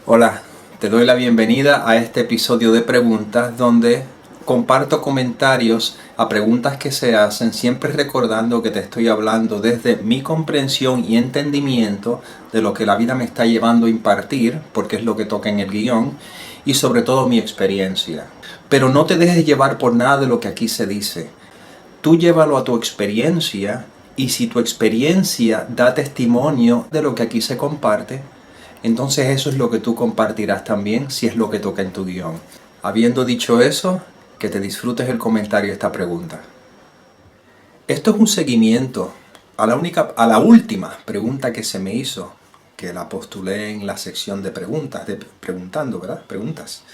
Hola, te doy la bienvenida a este episodio de preguntas donde comparto comentarios a preguntas que se hacen, siempre recordando que te estoy hablando desde mi comprensión y entendimiento de lo que la vida me está llevando a impartir, porque es lo que toca en el guión, y sobre todo mi experiencia. Pero no te dejes llevar por nada de lo que aquí se dice. Tú llévalo a tu experiencia, y si tu experiencia da testimonio de lo que aquí se comparte, entonces eso es lo que tú compartirás también si es lo que toca en tu guión. Habiendo dicho eso, que te disfrutes el comentario de esta pregunta. Esto es un seguimiento a la última pregunta que se me hizo, que la postulé en la sección de preguntas, de preguntando, ¿verdad? Preguntas.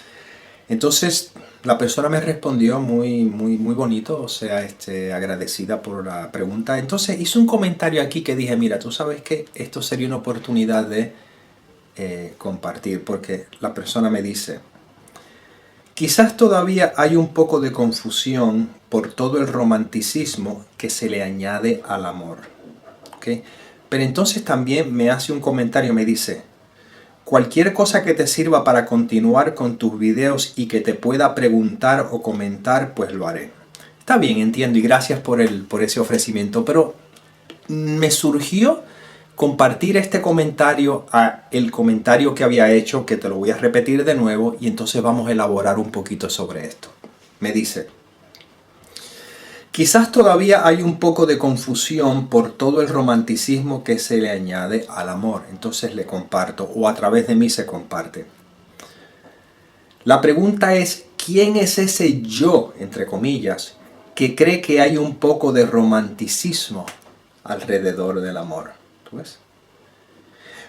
Entonces la persona me respondió muy bonito, o sea, agradecida por la pregunta. Entonces hizo un comentario aquí que dije, mira, tú sabes que esto sería una oportunidad de compartir, porque la persona me dice: quizás todavía hay un poco de confusión por todo el romanticismo que se le añade al amor, ¿okay? Pero entonces también me hace un comentario, me dice: cualquier cosa que te sirva para continuar con tus videos y que te pueda preguntar o comentar, pues lo haré. Está bien, entiendo, y gracias por ese ofrecimiento, pero me surgió compartir este comentario a el comentario que había hecho, que te lo voy a repetir de nuevo, y entonces vamos a elaborar un poquito sobre esto. Me dice: quizás todavía hay un poco de confusión por todo el romanticismo que se le añade al amor. Entonces le comparto, o a través de mí se comparte. La pregunta es: ¿quién es ese yo, entre comillas, que cree que hay un poco de romanticismo alrededor del amor? ¿Tú ves?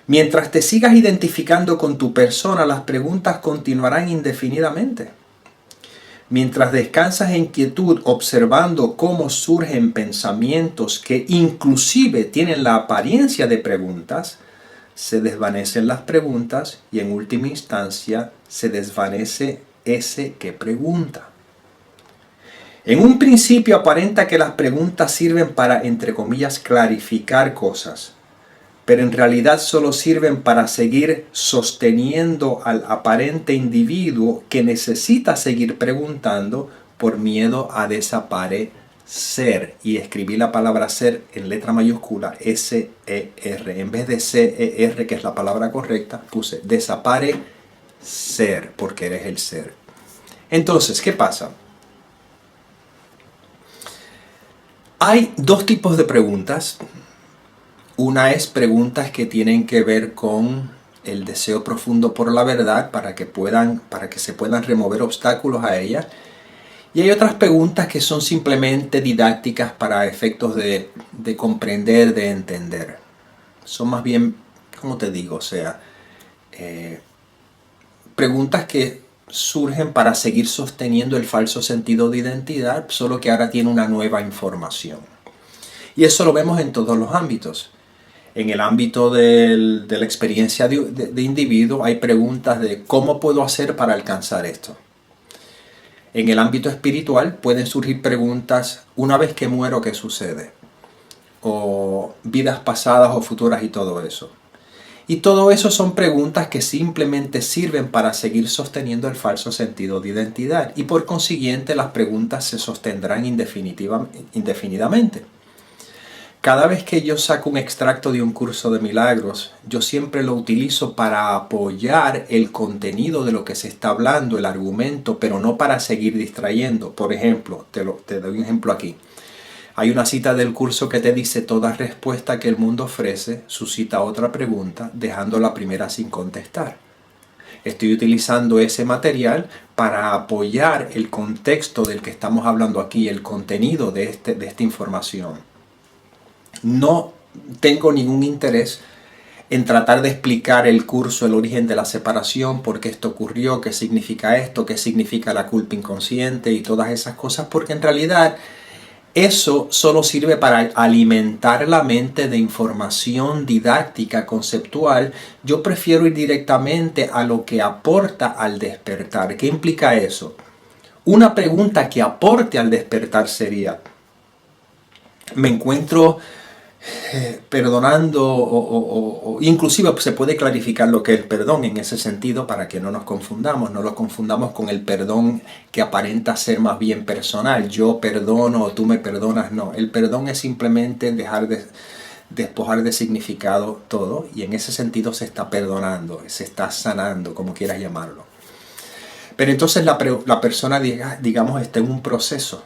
Mientras te sigas identificando con tu persona, las preguntas continuarán indefinidamente. Mientras descansas en quietud observando cómo surgen pensamientos que inclusive tienen la apariencia de preguntas, se desvanecen las preguntas y en última instancia se desvanece ese que pregunta. En un principio aparenta que las preguntas sirven para, entre comillas, clarificar cosas, pero en realidad solo sirven para seguir sosteniendo al aparente individuo que necesita seguir preguntando por miedo a desaparecer. Y escribí la palabra ser en letra mayúscula, S-E-R. En vez de C-E-R, que es la palabra correcta, puse desaparecer, porque eres el ser. Entonces, ¿qué pasa? Hay dos tipos de preguntas. Una es preguntas que tienen que ver con el deseo profundo por la verdad para que se puedan remover obstáculos a ella. Y hay otras preguntas que son simplemente didácticas para efectos de comprender, de entender. Son más bien, ¿cómo te digo? O sea, preguntas que surgen para seguir sosteniendo el falso sentido de identidad, solo que ahora tiene una nueva información. Y eso lo vemos en todos los ámbitos. En el ámbito de la experiencia de individuo hay preguntas de ¿cómo puedo hacer para alcanzar esto? En el ámbito espiritual pueden surgir preguntas: una vez que muero, ¿qué sucede? O vidas pasadas o futuras y todo eso. Y todo eso son preguntas que simplemente sirven para seguir sosteniendo el falso sentido de identidad. Y por consiguiente las preguntas se sostendrán indefinidamente. Cada vez que yo saco un extracto de un curso de milagros, yo siempre lo utilizo para apoyar el contenido de lo que se está hablando, el argumento, pero no para seguir distrayendo. Por ejemplo, te doy un ejemplo aquí. Hay una cita del curso que te dice: toda respuesta que el mundo ofrece suscita otra pregunta, dejando la primera sin contestar. Estoy utilizando ese material para apoyar el contexto del que estamos hablando aquí, el contenido de esta información. No tengo ningún interés en tratar de explicar el curso, el origen de la separación, por qué esto ocurrió, qué significa esto, qué significa la culpa inconsciente y todas esas cosas, porque en realidad eso solo sirve para alimentar la mente de información didáctica, conceptual. Yo prefiero ir directamente a lo que aporta al despertar. ¿Qué implica eso? Una pregunta que aporte al despertar sería: me encuentro perdonando o inclusive se puede clarificar lo que es el perdón en ese sentido para que no nos confundamos, no lo confundamos con el perdón que aparenta ser más bien personal, yo perdono o tú me perdonas, no, el perdón es simplemente despojar de significado todo y en ese sentido se está perdonando, se está sanando, como quieras llamarlo. Pero entonces la persona, digamos, está en un proceso.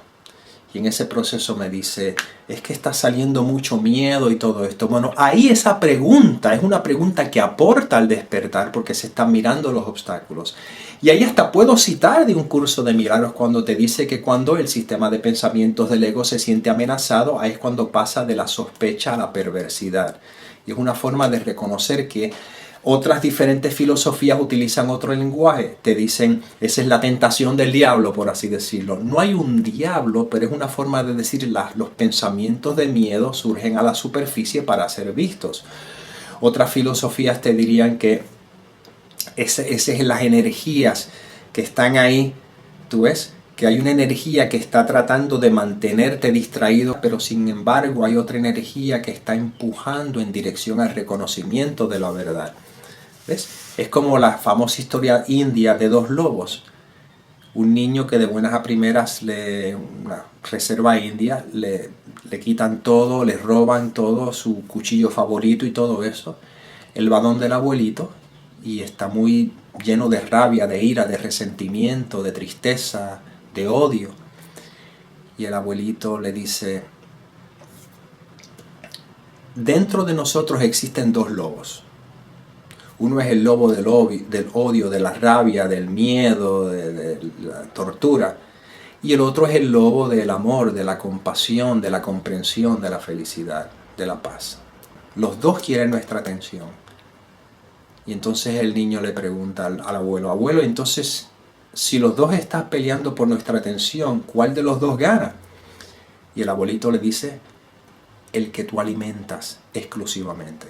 Y en ese proceso me dice, es que está saliendo mucho miedo y todo esto. Bueno, ahí esa pregunta es una pregunta que aporta al despertar porque se están mirando los obstáculos. Y ahí hasta puedo citar de un curso de milagros cuando te dice que cuando el sistema de pensamientos del ego se siente amenazado, ahí es cuando pasa de la sospecha a la perversidad. Y es una forma de reconocer que otras diferentes filosofías utilizan otro lenguaje. Te dicen, esa es la tentación del diablo, por así decirlo. No hay un diablo, pero es una forma de decir los pensamientos de miedo surgen a la superficie para ser vistos. Otras filosofías te dirían que esas es las energías que están ahí. ¿Tú ves? Que hay una energía que está tratando de mantenerte distraído, pero sin embargo hay otra energía que está empujando en dirección al reconocimiento de la verdad. ¿Ves? Es como la famosa historia india de dos lobos. Un niño que de buenas a primeras, una reserva india, le quitan todo, le roban todo, su cuchillo favorito y todo eso. Él va donde el abuelito y está muy lleno de rabia, de ira, de resentimiento, de tristeza, de odio. Y el abuelito le dice, dentro de nosotros existen dos lobos. Uno es el lobo del odio, de la rabia, del miedo, de la tortura. Y el otro es el lobo del amor, de la compasión, de la comprensión, de la felicidad, de la paz. Los dos quieren nuestra atención. Y entonces el niño le pregunta al abuelo, abuelo, entonces, si los dos están peleando por nuestra atención, ¿cuál de los dos gana? Y el abuelito le dice, el que tú alimentas exclusivamente.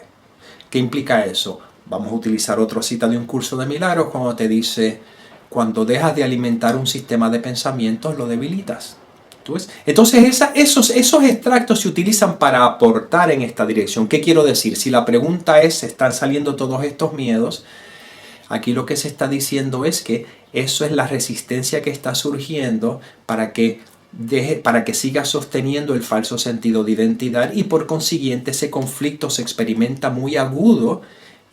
¿Qué implica eso? Vamos a utilizar otra cita de un curso de milagros cuando te dice, cuando dejas de alimentar un sistema de pensamientos, lo debilitas. ¿Tú ves? Entonces esos extractos se utilizan para aportar en esta dirección. ¿Qué quiero decir? Si la pregunta es, ¿están saliendo todos estos miedos? Aquí lo que se está diciendo es que eso es la resistencia que está surgiendo para que sigas sosteniendo el falso sentido de identidad y por consiguiente ese conflicto se experimenta muy agudo.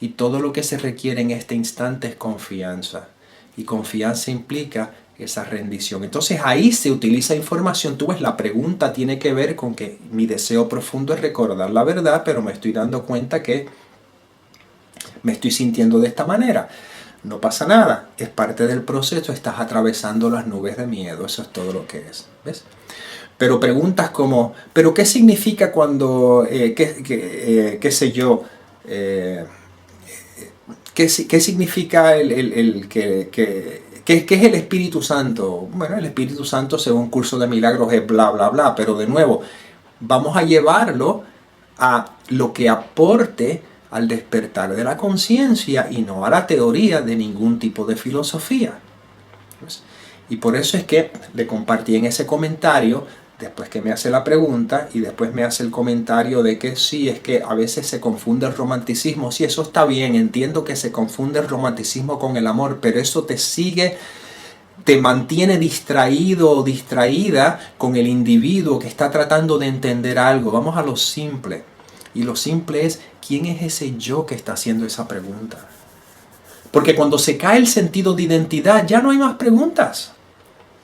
Y todo lo que se requiere en este instante es confianza. Y confianza implica esa rendición. Entonces ahí se utiliza información. Tú ves, la pregunta tiene que ver con que mi deseo profundo es recordar la verdad, pero me estoy dando cuenta que me estoy sintiendo de esta manera. No pasa nada. Es parte del proceso. Estás atravesando las nubes de miedo. Eso es todo lo que es. ¿Ves? Pero preguntas como, ¿pero qué significa cuando, qué sé yo, ¿qué significa qué es el Espíritu Santo? Bueno, el Espíritu Santo, según curso de milagros, es bla, bla, bla. Pero de nuevo, vamos a llevarlo a lo que aporte al despertar de la conciencia y no a la teoría de ningún tipo de filosofía. Y por eso es que le compartí en ese comentario, después que me hace la pregunta y después me hace el comentario de que sí, es que a veces se confunde el romanticismo. Sí, eso está bien, entiendo que se confunde el romanticismo con el amor, pero eso te mantiene distraído o distraída con el individuo que está tratando de entender algo. Vamos a lo simple. Y lo simple es, ¿quién es ese yo que está haciendo esa pregunta? Porque cuando se cae el sentido de identidad, ya no hay más preguntas.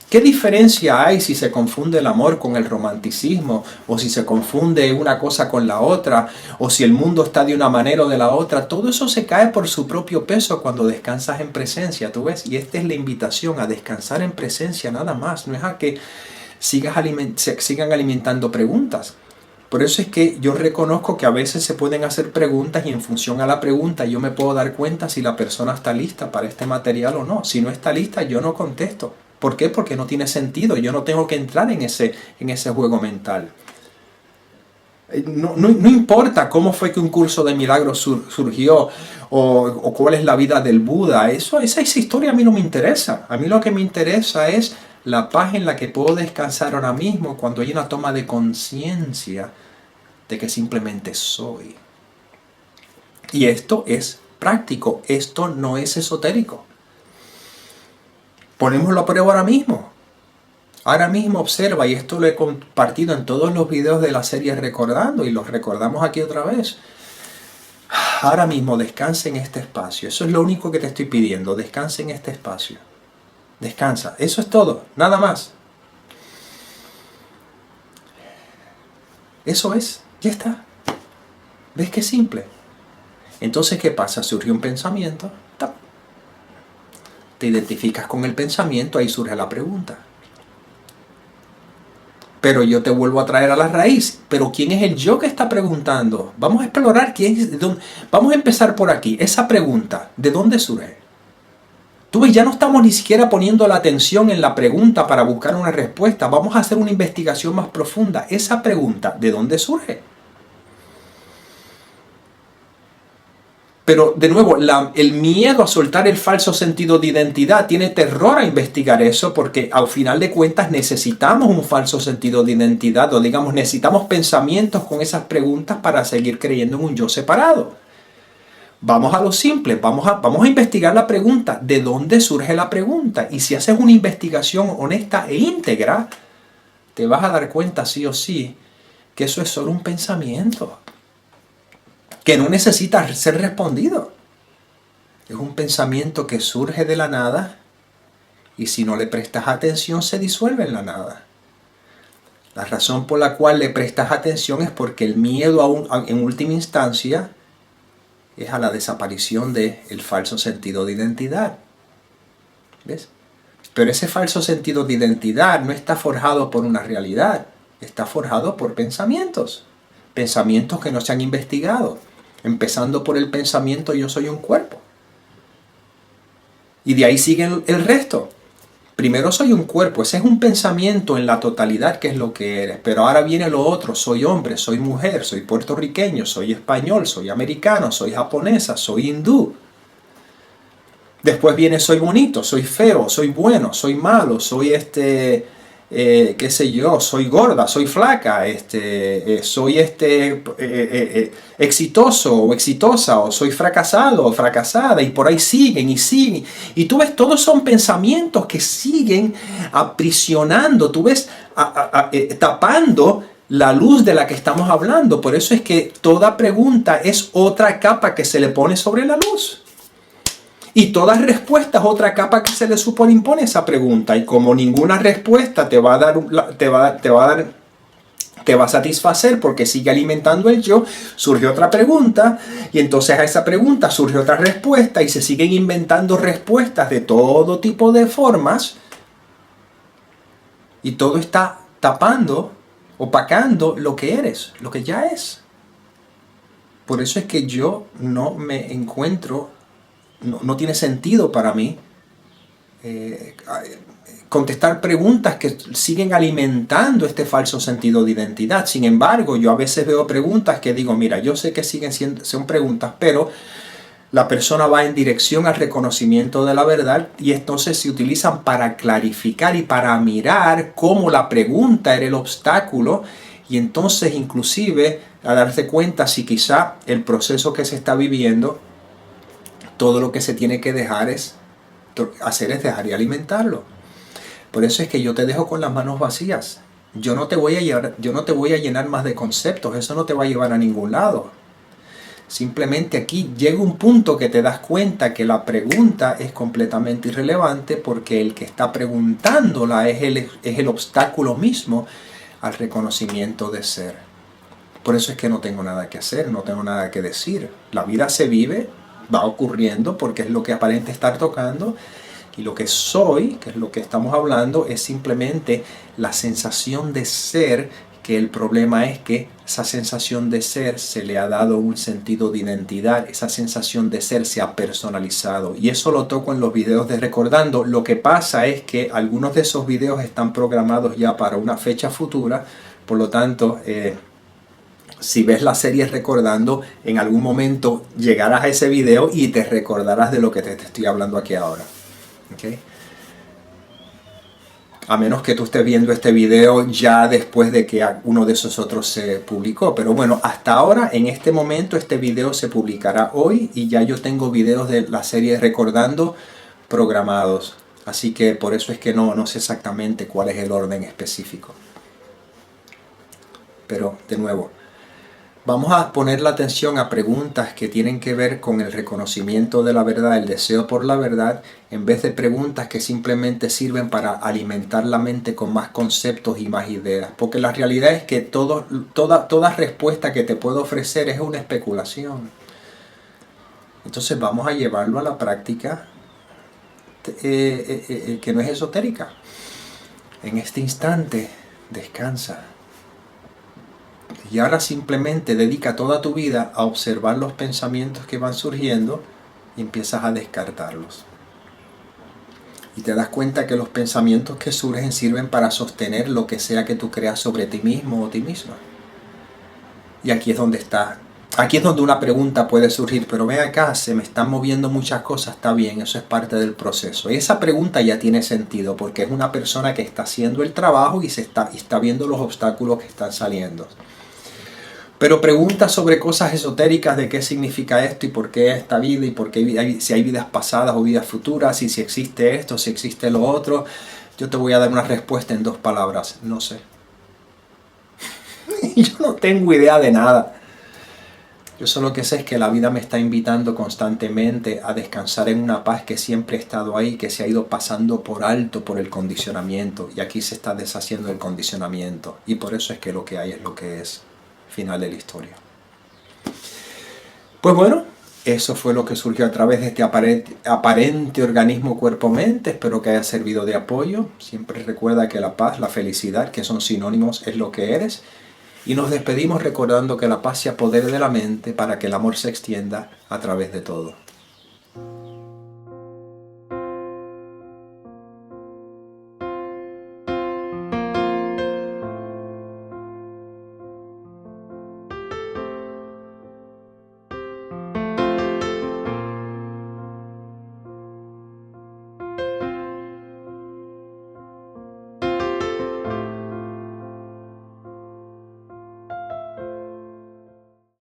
¿Qué diferencia hay si se confunde el amor con el romanticismo? O si se confunde una cosa con la otra? O si el mundo está de una manera o de la otra? Todo eso se cae por su propio peso cuando descansas en presencia, ¿tú ves? Y esta es la invitación, a descansar en presencia nada más. No es a que sigan alimentando preguntas. Por eso es que yo reconozco que a veces se pueden hacer preguntas y en función a la pregunta yo me puedo dar cuenta si la persona está lista para este material o no. Si no está lista, yo no contesto. ¿Por qué? Porque no tiene sentido. Yo no tengo que entrar en ese juego mental. No importa cómo fue que un curso de milagros surgió o cuál es la vida del Buda. Esa historia a mí no me interesa. A mí lo que me interesa es la paz en la que puedo descansar ahora mismo cuando hay una toma de conciencia de que simplemente soy. Y esto es práctico, esto no es esotérico. Ponémoslo a prueba ahora mismo. Ahora mismo observa, y esto lo he compartido en todos los videos de la serie Recordando, y los recordamos aquí otra vez. Ahora mismo descansa en este espacio. Eso es lo único que te estoy pidiendo. Descansa en este espacio. Descansa. Eso es todo. Nada más. Eso es. Ya está. ¿Ves qué simple? Entonces, ¿qué pasa? Surge un pensamiento. Te identificas con el pensamiento. Ahí surge la pregunta. Pero yo te vuelvo a traer a la raíz. Pero ¿quién es el yo que está preguntando? Vamos a explorar quién es. Vamos a empezar por aquí. Esa pregunta, ¿de dónde surge? Tú ves, ya no estamos ni siquiera poniendo la atención en la pregunta para buscar una respuesta. Vamos a hacer una investigación más profunda. Esa pregunta, ¿de dónde surge? Pero de nuevo, el miedo a soltar el falso sentido de identidad tiene terror a investigar eso, porque al final de cuentas necesitamos un falso sentido de identidad, o digamos necesitamos pensamientos con esas preguntas para seguir creyendo en un yo separado. Vamos a lo simple, vamos a investigar la pregunta, ¿de dónde surge la pregunta? Y si haces una investigación honesta e íntegra, te vas a dar cuenta sí o sí que eso es solo un pensamiento, que no necesita ser respondido. Es un pensamiento que surge de la nada y si no le prestas atención se disuelve en la nada. La razón por la cual le prestas atención es porque el miedo en última instancia es a la desaparición del falso sentido de identidad. ¿Ves? Pero ese falso sentido de identidad no está forjado por una realidad, está forjado por pensamientos. Pensamientos que no se han investigado. Empezando por el pensamiento yo soy un cuerpo. Y de ahí sigue el resto. Primero soy un cuerpo, ese es un pensamiento en la totalidad que es lo que eres. Pero ahora viene lo otro, soy hombre, soy mujer, soy puertorriqueño, soy español, soy americano, soy japonesa, soy hindú. Después viene soy bonito, soy feo, soy bueno, soy malo, soy qué sé yo, soy gorda, soy flaca, soy exitoso o exitosa, o soy fracasado o fracasada, y por ahí siguen y siguen. Y tú ves, todos son pensamientos que siguen aprisionando, tú ves, tapando la luz de la que estamos hablando. Por eso es que toda pregunta es otra capa que se le pone sobre la luz. Y toda respuesta es otra capa que se le superimpone a esa pregunta. Y como ninguna respuesta te va a satisfacer porque sigue alimentando el yo, surge otra pregunta. Y entonces a esa pregunta surge otra respuesta. Y se siguen inventando respuestas de todo tipo de formas. Y todo está tapando, opacando lo que eres, lo que ya es. Por eso es que yo no me encuentro... No tiene sentido para mí contestar preguntas que siguen alimentando este falso sentido de identidad. Sin embargo, yo a veces veo preguntas que digo, mira, yo sé que son preguntas, pero la persona va en dirección al reconocimiento de la verdad y entonces se utilizan para clarificar y para mirar cómo la pregunta era el obstáculo y entonces inclusive a darse cuenta si quizá el proceso que se está viviendo, todo lo que se tiene que dejar hacer es dejar y alimentarlo. Por eso es que yo te dejo con las manos vacías. Yo no te voy a llenar más de conceptos. Eso no te va a llevar a ningún lado. Simplemente aquí llega un punto que te das cuenta que la pregunta es completamente irrelevante porque el que está preguntándola es el obstáculo mismo al reconocimiento de ser. Por eso es que no tengo nada que hacer, no tengo nada que decir. La vida se vive, va ocurriendo porque es lo que aparenta estar tocando y lo que soy, que es lo que estamos hablando, es simplemente la sensación de ser, que el problema es que esa sensación de ser se le ha dado un sentido de identidad, esa sensación de ser se ha personalizado y eso lo toco en los videos de Recordando. Lo que pasa es que algunos de esos videos están programados ya para una fecha futura, por lo tanto si ves la serie Recordando, en algún momento llegarás a ese video y te recordarás de lo que te estoy hablando aquí ahora. ¿Okay? A menos que tú estés viendo este video ya después de que uno de esos otros se publicó. Pero bueno, hasta ahora, en este momento, este video se publicará hoy y ya yo tengo videos de la serie Recordando programados. Así que por eso es que no sé exactamente cuál es el orden específico. Pero, de nuevo, vamos a poner la atención a preguntas que tienen que ver con el reconocimiento de la verdad, el deseo por la verdad, en vez de preguntas que simplemente sirven para alimentar la mente con más conceptos y más ideas. Porque la realidad es que toda respuesta que te puedo ofrecer es una especulación. Entonces vamos a llevarlo a la práctica que no es esotérica. En este instante, descansa. Y ahora simplemente dedica toda tu vida a observar los pensamientos que van surgiendo y empiezas a descartarlos. Y te das cuenta que los pensamientos que surgen sirven para sostener lo que sea que tú creas sobre ti mismo o ti misma. Y aquí es donde está. Aquí es donde una pregunta puede surgir, pero ven acá, se me están moviendo muchas cosas, está bien, eso es parte del proceso. Y esa pregunta ya tiene sentido porque es una persona que está haciendo el trabajo y está viendo los obstáculos que están saliendo. Pero preguntas sobre cosas esotéricas de qué significa esto y por qué esta vida y por qué si hay vidas pasadas o vidas futuras y si existe esto, si existe lo otro, yo te voy a dar una respuesta en 2 palabras, no sé. Yo no tengo idea de nada. Yo solo que sé es que la vida me está invitando constantemente a descansar en una paz que siempre ha estado ahí, que se ha ido pasando por alto por el condicionamiento y aquí se está deshaciendo el condicionamiento y por eso es que lo que hay es lo que es. Final de la historia. Pues bueno, eso fue lo que surgió a través de este aparente organismo cuerpo-mente. Espero que haya servido de apoyo. Siempre recuerda que la paz, la felicidad, que son sinónimos, es lo que eres. Y nos despedimos recordando que la paz se apodere de la mente para que el amor se extienda a través de todo.